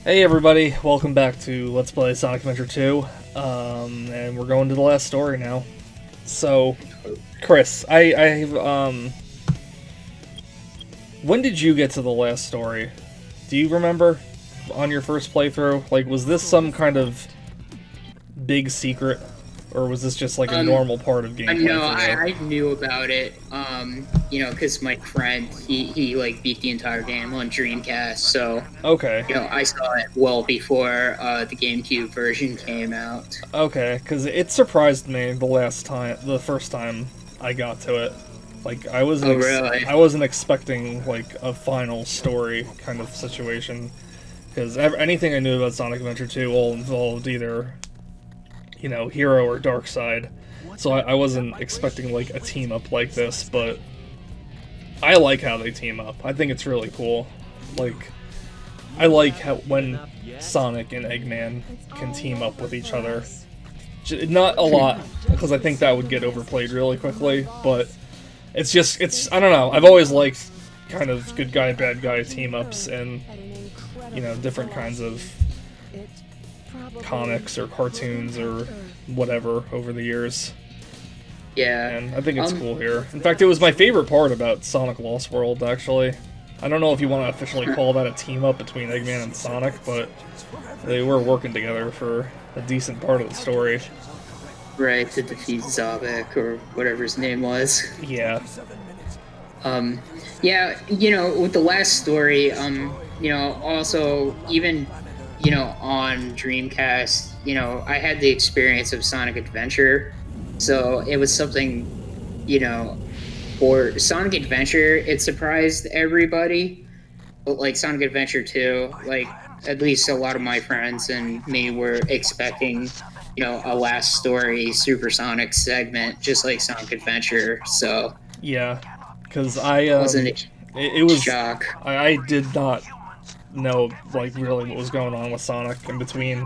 Hey everybody, welcome back to Let's Play Sonic Adventure 2, and we're going to the last story now. So, Chris, when did you get to the last story? Do you remember on your first playthrough? Like, was this some kind of big secret, or was this just like a normal part of gameplay No, for you? I knew about it, because my friend, he like beat the entire game on Dreamcast, so, Okay. I saw it well before, the GameCube version came out. Okay, because it surprised me the first time I got to it. Like Oh, really? I wasn't expecting like a final story kind of situation, because anything I knew about Sonic Adventure 2 all involved either, hero or dark side. So I wasn't expecting like a team up like this, but I like how they team up. I think it's really cool. Like, I like how when Sonic and Eggman can team up with each other. Not a lot, because I think that would get overplayed really quickly, but I don't know, I've always liked kind of good guy, bad guy team-ups and, different kinds of comics or cartoons or whatever over the years. Yeah. And I think it's cool here. In fact, it was my favorite part about Sonic Lost World, actually. I don't know if you want to officially call that a team-up between Eggman and Sonic, but they were working together for a decent part of the story. Right, to defeat Zavik, or whatever his name was. Yeah. Yeah, with the last story, also, even, on Dreamcast, I had the experience of Sonic Adventure, so it was something, for Sonic Adventure, it surprised everybody, but, like, Sonic Adventure 2, like, at least a lot of my friends and me were expecting, a last story Supersonic segment, just like Sonic Adventure, so... Yeah, because wasn't it was shock. I did not know like really what was going on with Sonic in between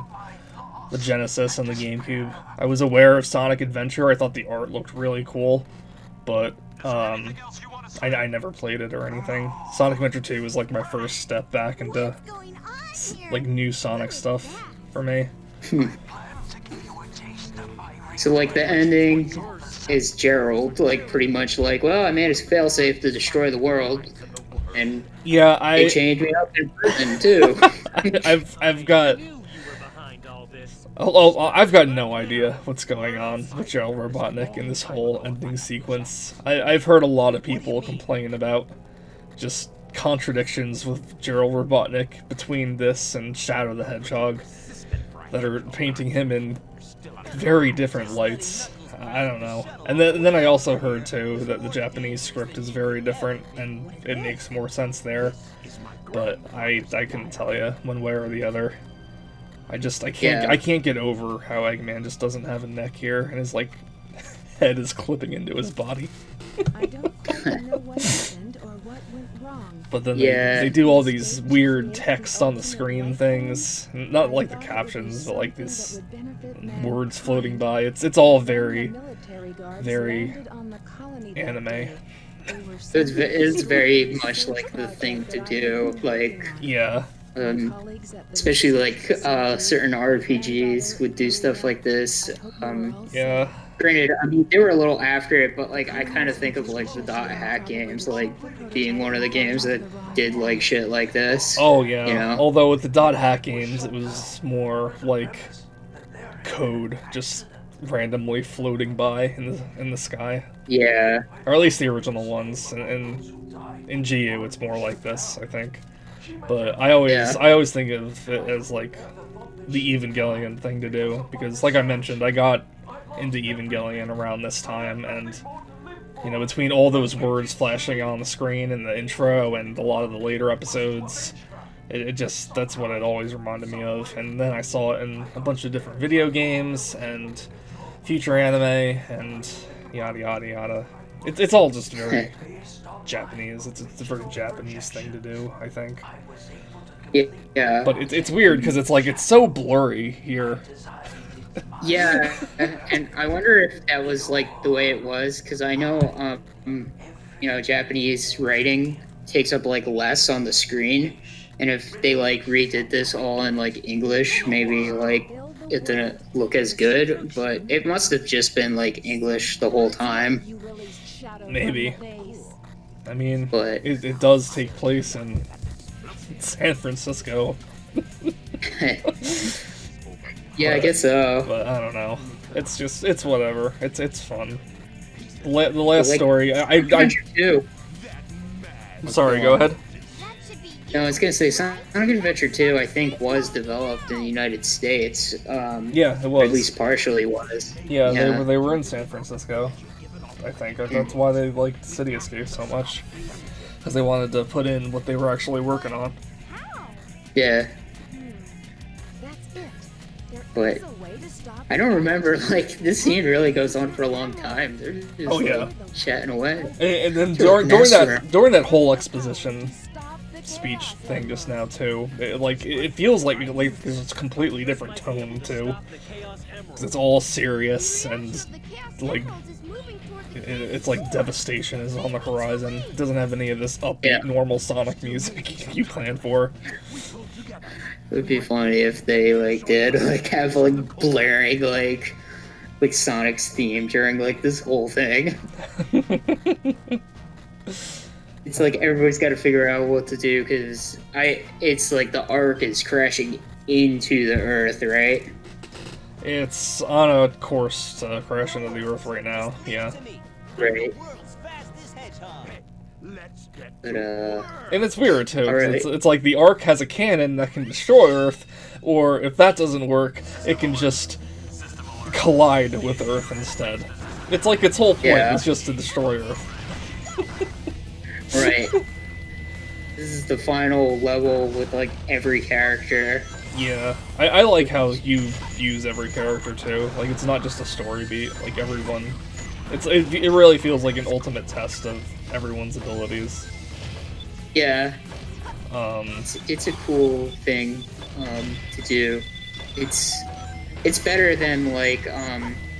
the Genesis and the GameCube. I was aware of Sonic Adventure. I thought the art looked really cool, but I never played it or anything. Sonic Adventure 2 was like my first step back into like new Sonic stuff for me. So, like, the ending is Gerald, like, pretty much like, well, I made a failsafe to destroy the world, and yeah, they chained me up in prison too. I've got I've got no idea what's going on with Gerald Robotnik in this whole ending sequence. I've heard a lot of people complain about just contradictions with Gerald Robotnik between this and Shadow the Hedgehog that are painting him in very different lights. I don't know. And then I also heard, too, that the Japanese script is very different, and it makes more sense there. But I couldn't tell you one way or the other. I can't get over how Eggman just doesn't have a neck here, and his, like, head is clipping into his body. I don't know what happened or what went wrong. But then they do all these weird text on the screen things. Not like the captions, but like these words floating by. It's all very, very anime. It's very much like the thing to do, like... Yeah. Especially like certain RPGs would do stuff like this. Yeah. Granted, I mean, they were a little after it, but like I kind of think of like the dot hack games, like being one of the games that did like shit like this. Oh yeah. Although with the dot hack games, it was more like code just randomly floating by in the sky. Yeah. Or at least the original ones. And in GU, it's more like this, I think. But I always think of it as like the Evangelion thing to do, because like I mentioned, I got into Evangelion around this time, and between all those words flashing on the screen in the intro and a lot of the later episodes, that's what it always reminded me of. And then I saw it in a bunch of different video games and future anime and yada yada yada. It's all just very Japanese. It's a very Japanese thing to do, I think. Yeah. But it's weird because it's like it's so blurry here. Yeah, and I wonder if that was like the way it was, because I know, Japanese writing takes up like less on the screen, And if they like redid this all in like English, maybe like it didn't look as good, but it must have just been like English the whole time. Maybe. I mean, But it does take place in San Francisco. yeah, I guess so. But I don't know. It's whatever. It's fun. The last Like, story, Adventure 2. sorry, go ahead. No, I was gonna say Sonic Adventure 2. I think was developed in the United States. Yeah, it was. At least partially was. Yeah, they were in San Francisco. I think that's why they liked City Escape so much, because they wanted to put in what they were actually working on. Yeah. But I don't remember, like, this scene really goes on for a long time. They're just, like, chatting away. And then during that whole exposition speech thing just now too, it feels like there's a completely different tone too. 'Cause it's all serious and like it's like devastation is on the horizon. It doesn't have any of this upbeat normal Sonic music you plan for. It would be funny if they like did like have like blaring like Sonic's theme during like this whole thing. It's like everybody's got to figure out what to do because it's like the Ark is crashing into the Earth, right? It's on a course to crash into the Earth right now. Yeah. Right. But, and it's weird too. Right. It's like the Ark has a cannon that can destroy Earth, or if that doesn't work, it can just collide with Earth instead. It's like its whole point is just to destroy Earth. Right. This is the final level with like every character. Yeah, I like how you use every character too. Like it's not just a story beat. Like everyone, it really feels like an ultimate test of everyone's abilities. Yeah. It's a cool thing to do. It's better than like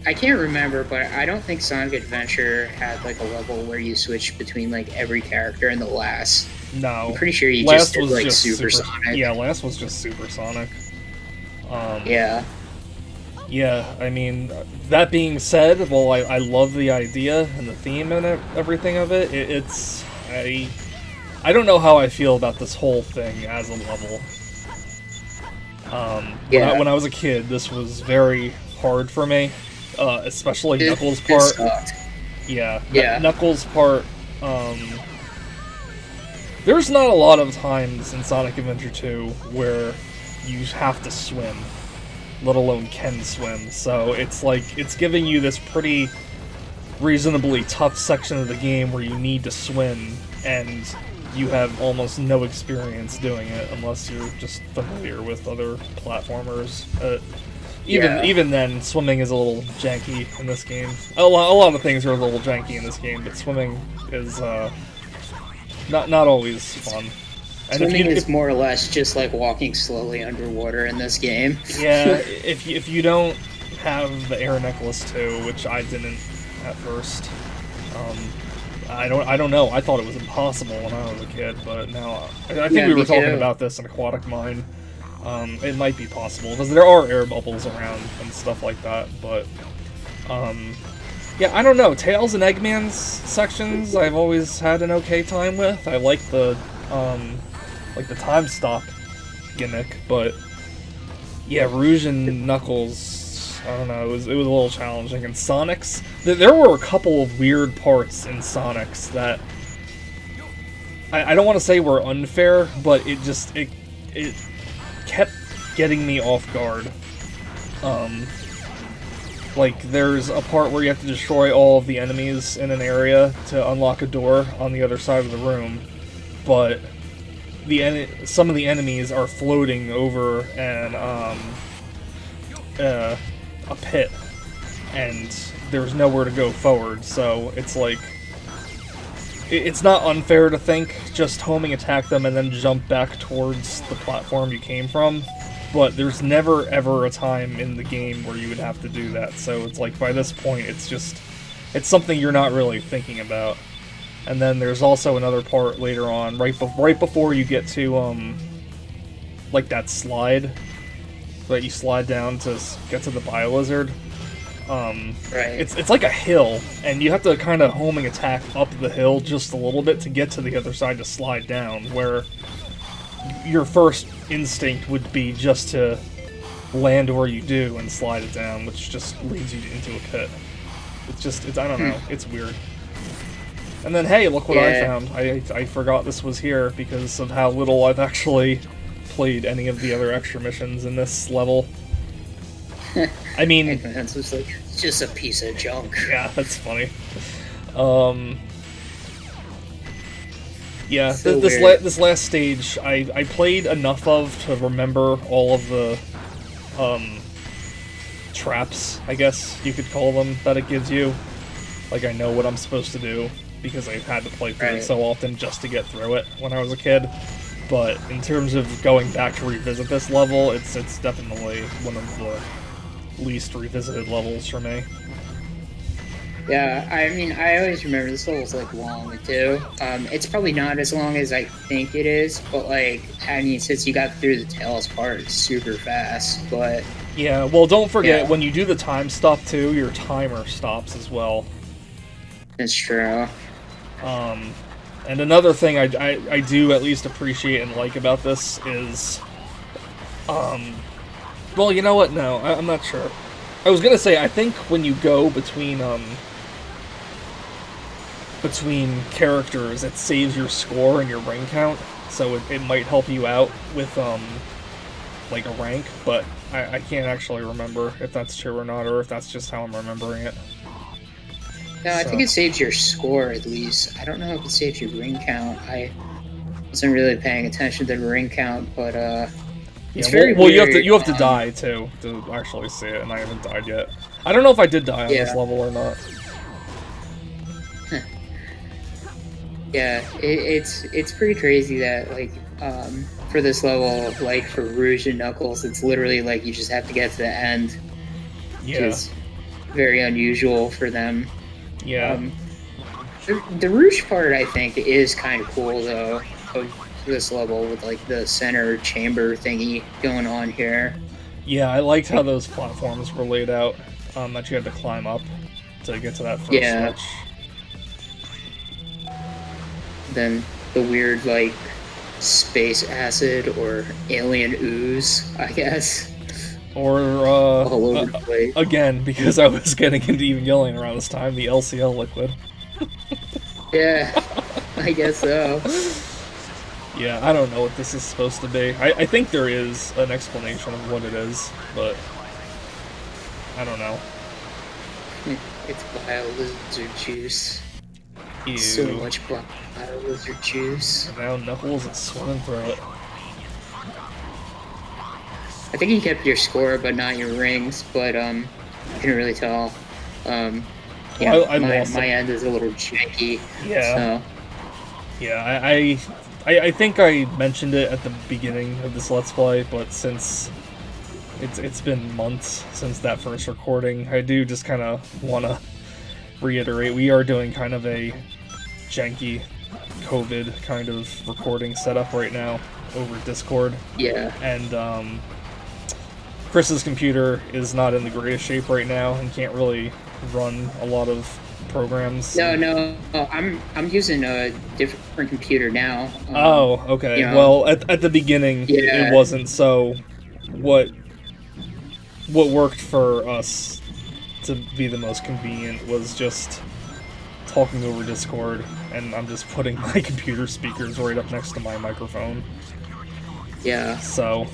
I can't remember, but I don't think Sonic Adventure had like a level where you switch between like every character in the last. No. I'm pretty sure you last just did was like just Supersonic. Yeah, last was just Supersonic. Yeah. Yeah, I mean, that being said, well, I love the idea and the theme and everything of it. I don't know how I feel about this whole thing as a level. When I was a kid, this was very hard for me, especially Knuckles' part. Yeah, Knuckles' part. There's not a lot of times in Sonic Adventure 2 where you have to swim, let alone can swim. So it's like it's giving you this pretty reasonably tough section of the game where you need to swim, and you have almost no experience doing it unless you're just familiar with other platformers. Even then, swimming is a little janky in this game. A lot of things are a little janky in this game, but swimming is not always fun. And swimming is more or less just like walking slowly underwater in this game. Yeah, if you don't have the air necklace too, which I didn't at first. I don't know. I thought it was impossible when I was a kid, but now I think we were talking about this in Aquatic Mine. It might be possible because there are air bubbles around and stuff like that. But yeah, I don't know. Tails and Eggman's sections I've always had an okay time with. I like the time stop gimmick, but yeah, Rouge and Knuckles, I don't know, it was a little challenging. And Sonic's, there were a couple of weird parts in Sonic's that I don't want to say were unfair, but it kept getting me off guard. Like, there's a part where you have to destroy all of the enemies in an area to unlock a door on the other side of the room, but some of the enemies are floating over a pit, and there's nowhere to go forward, so it's like, it's not unfair to think just homing attack them and then jump back towards the platform you came from, but there's never ever a time in the game where you would have to do that, so it's like by this point it's something you're not really thinking about. And then there's also another part later on, right before you get to like that slide that you slide down to get to the Biolizard. Right. It's like a hill, and you have to kind of homing attack up the hill just a little bit to get to the other side to slide down, where your first instinct would be just to land where you do and slide it down, which just leads you into a pit. It's I don't know, it's weird. And then, hey, look what I found. I forgot this was here because of how little I've actually played any of the other extra missions in this level. I mean, It's just like, it's just a piece of junk. yeah, that's funny. Yeah, So this last stage, I played enough of to remember all of the traps, I guess you could call them, that it gives you. Like, I know what I'm supposed to do because I've had to play through it so often just to get through it when I was a kid. But in terms of going back to revisit this level, it's definitely one of the least revisited levels for me. Yeah, I mean, I always remember this level's like long too. It's probably not as long as I think it is, but like, I mean, since you got through the Tails part, it's super fast. But yeah, well, don't forget when you do the time stop too, your timer stops as well. it's true. And another thing I do at least appreciate and like about this is, well, you know what? No, I'm not sure. I was gonna say, I think when you go between characters, it saves your score and your ring count, so it might help you out with, like a rank, but I can't actually remember if that's true or not, or if that's just how I'm remembering it. No, I think it saves your score at least. I don't know if it saves your ring count. I wasn't really paying attention to the ring count, but it's very well, weird. you have to die too to actually see it, and I haven't died yet. I don't know if I did die on this level or not. Yeah, it's pretty crazy that like for this level, like for Rouge and Knuckles, it's literally like you just have to get to the end. Yeah. Which is very unusual for them. Yeah. The Rouge part, I think, is kind of cool though. Of this level with like the center chamber thingy going on here. Yeah, I liked how those platforms were laid out. That you had to climb up to get to that first switch. Then the weird like space acid or alien ooze, I guess. Or All over the place. again, because I was getting into Evangelion around this time, the LCL liquid. Yeah, I guess so. Yeah, I don't know what this is supposed to be. I think there is an explanation of what it is, but I don't know. It's bio-lizard juice. Ew. So much bio-lizard juice. Now Knuckles is swimming through it. I think you kept your score, but not your rings. But I couldn't really tell. Yeah, my end is a little janky. Yeah. So. Yeah, I think I mentioned it at the beginning of this Let's Play, but since it's been months since that first recording, I do just kind of want to reiterate, we are doing kind of a janky COVID kind of recording setup right now over Discord. Yeah. And Chris's computer is not in the greatest shape right now and can't really run a lot of programs. No, I'm using a different computer now. Oh, okay. You know, well, at the beginning, it wasn't. So, what worked for us to be the most convenient was just talking over Discord, and I'm just putting my computer speakers right up next to my microphone. Yeah. So,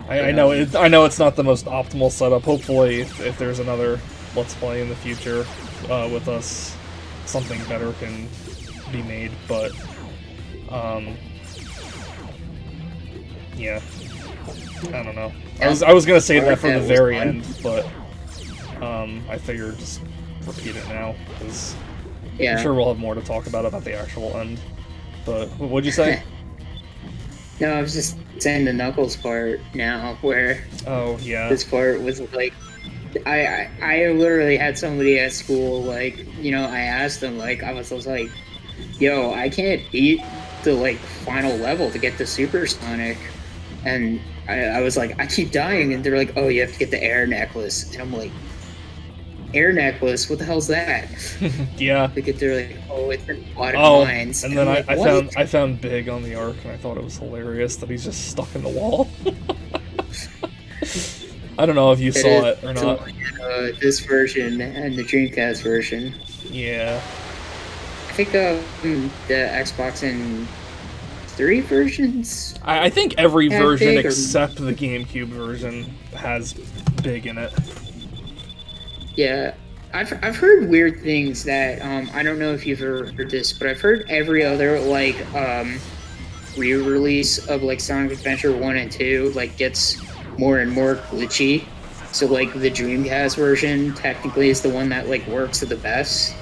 I know it's not the most optimal setup. Hopefully, if there's another Let's Play in the future with us, something better can be made. But yeah, I don't know. I was gonna save that for the very end, but I figured just repeat it now because I'm sure we'll have more to talk about the actual end. But what'd you say? No, I was just saying the Knuckles part now, where this part was like, I literally had somebody at school, like, you know, I asked them, like, I was like, yo, I can't beat the like final level to get the Supersonic, and I was like, I keep dying, and they're like, oh, you have to get the air necklace, and I'm like, air necklace? What the hell's that? Yeah. They're like, oh, it's in aquatic Oh, mines. and then I'm like, I found Big on the Ark, and I thought it was hilarious that he's just stuck in the wall. I don't know if you saw it or not. This version and the Dreamcast version. Yeah. I think the Xbox and 3 versions. I think every Yeah, version Big or- except the GameCube version has Big in it. Yeah, I've heard weird things that I don't know if you've ever heard this, but I've heard every other like re-release of like Sonic Adventure 1 and 2 like gets more and more glitchy. So like the Dreamcast version technically is the one that like works the best,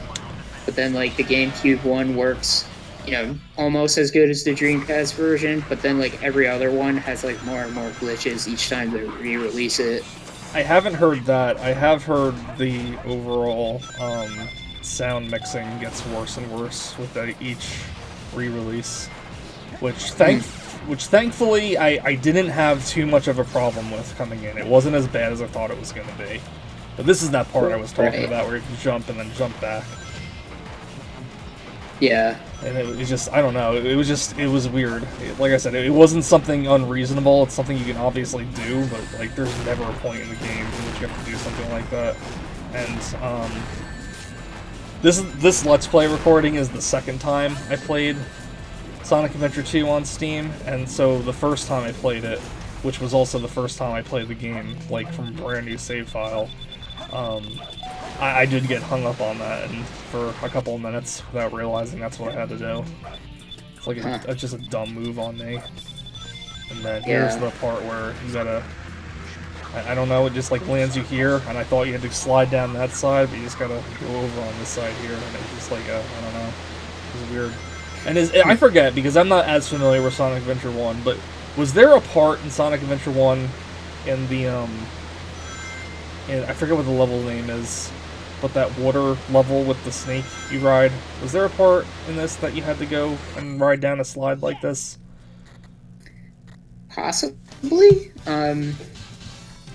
but then like the GameCube one works, you know, almost as good as the Dreamcast version, but then like every other one has like more and more glitches each time they re-release it. I haven't heard that. I have heard the overall sound mixing gets worse and worse with each re-release, which thankfully I didn't have too much of a problem with coming in. It wasn't as bad as I thought it was going to be. But this is that part I was talking about where you can jump and then jump back. Yeah. And it was just, I don't know, it was weird. Like I said, it wasn't something unreasonable, it's something you can obviously do, but like there's never a point in the game in which you have to do something like that. And this Let's Play recording is the second time I played Sonic Adventure 2 on Steam, and so the first time I played it, which was also the first time I played the game, like from a brand new save file, I did get hung up on that and for a couple of minutes without realizing that's what I had to do. It's like it's just a dumb move on me. And then here's the part where you gotta, I don't know, it just like lands you here, and I thought you had to slide down that side, but you just gotta go over on this side here, and it's just like, I don't know, it was weird. And I forget, because I'm not as familiar with Sonic Adventure 1, but was there a part in Sonic Adventure 1 in the, I forget what the level name is, but that water level with the snake you ride, was there a part in this that you had to go and ride down a slide like this? Possibly.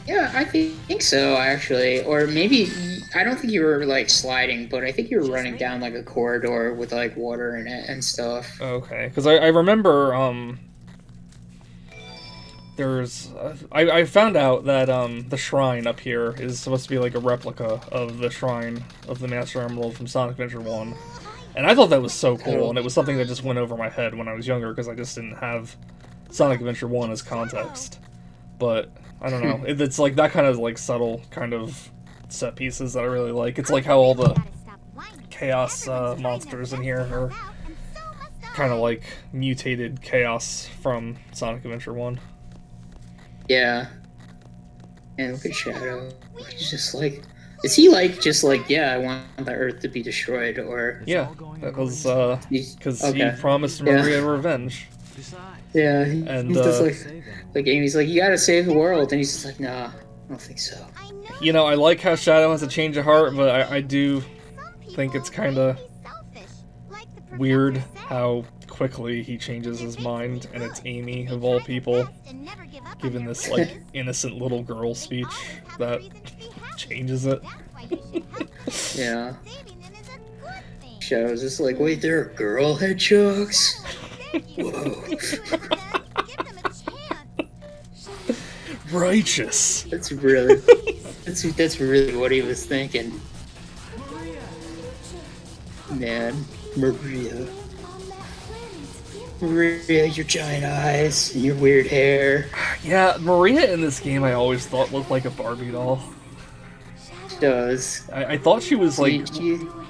Yeah, I think so, actually. Or maybe, I don't think you were, like, sliding, but I think you were running down, like, a corridor with, like, water in it and stuff. Okay, because I remember, I found out that, the shrine up here is supposed to be, like, a replica of the shrine of the Master Emerald from Sonic Adventure 1. And I thought that was so cool, and it was something that just went over my head when I was younger, because I just didn't have Sonic Adventure 1 as context. But I don't know. It's like that kind of like subtle kind of set pieces that I really like. It's like how all the chaos monsters in here are kind of like mutated chaos from Sonic Adventure 1. Yeah. And look at Shadow. He's just like, is he like just like, yeah, I want the Earth to be destroyed, or Yeah, that was because okay. he promised Maria revenge. Yeah, and he's just like Amy's like, you gotta save the world, and he's just like, nah, I don't think so. You know, I like how Shadow has a change of heart, but I do think it's kind of weird how quickly he changes his mind, and it's Amy, of all people, giving this, like, innocent little girl speech that changes it. Yeah. Shadow's just like, wait, there are girl hedgehogs? Whoa. Righteous. That's really what he was thinking. Man, Maria, your giant eyes and your weird hair. Yeah, Maria in this game I always thought looked like a Barbie doll. She does. I thought she was like,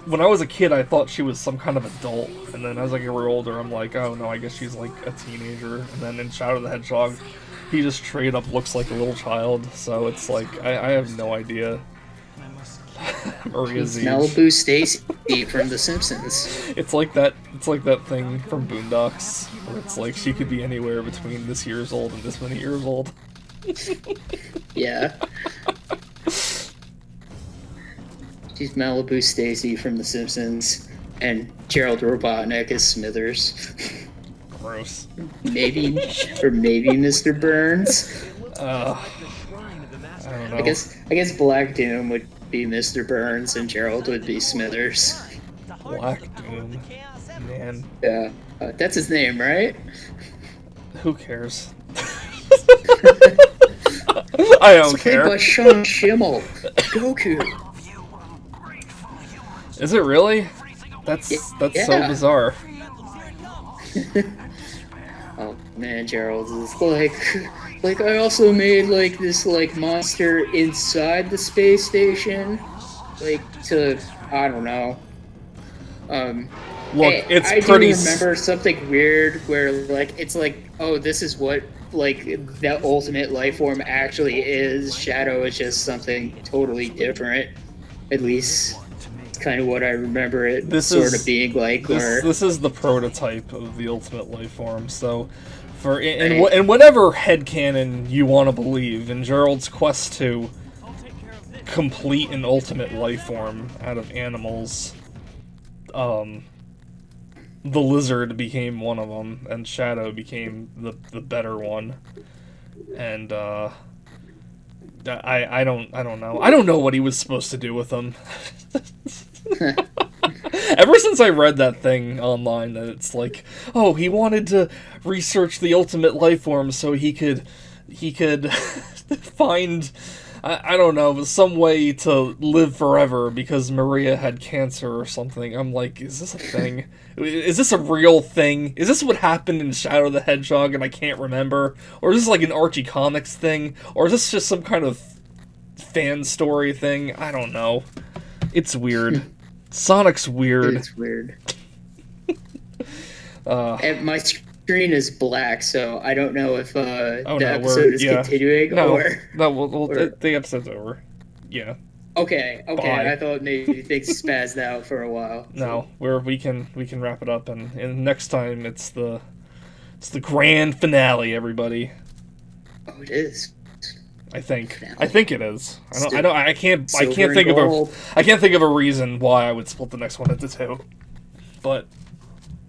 when I was a kid I thought she was some kind of adult, and then as I grew older I'm like, oh no, I guess she's like a teenager, and then in Shadow the Hedgehog he just straight up looks like a little child, so it's like, I have no idea. Maria's age. Malibu Stacy from The Simpsons. It's like that thing from Boondocks, where it's like she could be anywhere between this years old and this many years old. Yeah. She's Malibu Stacy from The Simpsons, and Gerald Robotnik is Smithers. Gross. Maybe, or maybe Mr. Burns. I don't know. I guess Black Doom would be Mr. Burns and Gerald would be Smithers. Black Doom. Man, Yeah, that's his name, right? who cares? I don't It's played care. by Sean Schimmel. Goku. Is it really? That's so Yeah. bizarre. Oh man, Gerald is like I also made like this like monster inside the space station, like to I don't know. Look, Hey, it's I pretty. do remember something weird where like it's like, oh, this is what like the ultimate life form actually is. Shadow is just something totally different. At least it's kind of what I remember it This sort is- of being like. Or This is the prototype of the ultimate life form. So, for in Right. whatever headcanon you want to believe, in Gerald's quest to complete an ultimate life form out of animals, the lizard became one of them, and Shadow became the better one. And I don't know. I don't know what he was supposed to do with them. Ever since I read that thing online that it's like, oh, he wanted to research the ultimate life form so he could find, I don't know, some way to live forever because Maria had cancer or something. I'm like, is this a thing? Is this a real thing? Is this what happened in Shadow the Hedgehog and I can't remember? Or is this like an Archie Comics thing? Or is this just some kind of fan story thing? I don't know. It's weird. Sonic's weird. it's weird. And my screen is black, so I don't know if the episode is continuing or. No, or- the episode's over. Yeah. Okay, Bye. I thought maybe things spazzed out for a while. No, we can wrap it up, and next time it's the grand finale, everybody. Oh, it is. I think Finale. it is. Still- I can't Silver and think gold. of a reason why I would split the next one into two. But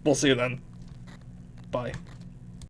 we'll see you then. Bye.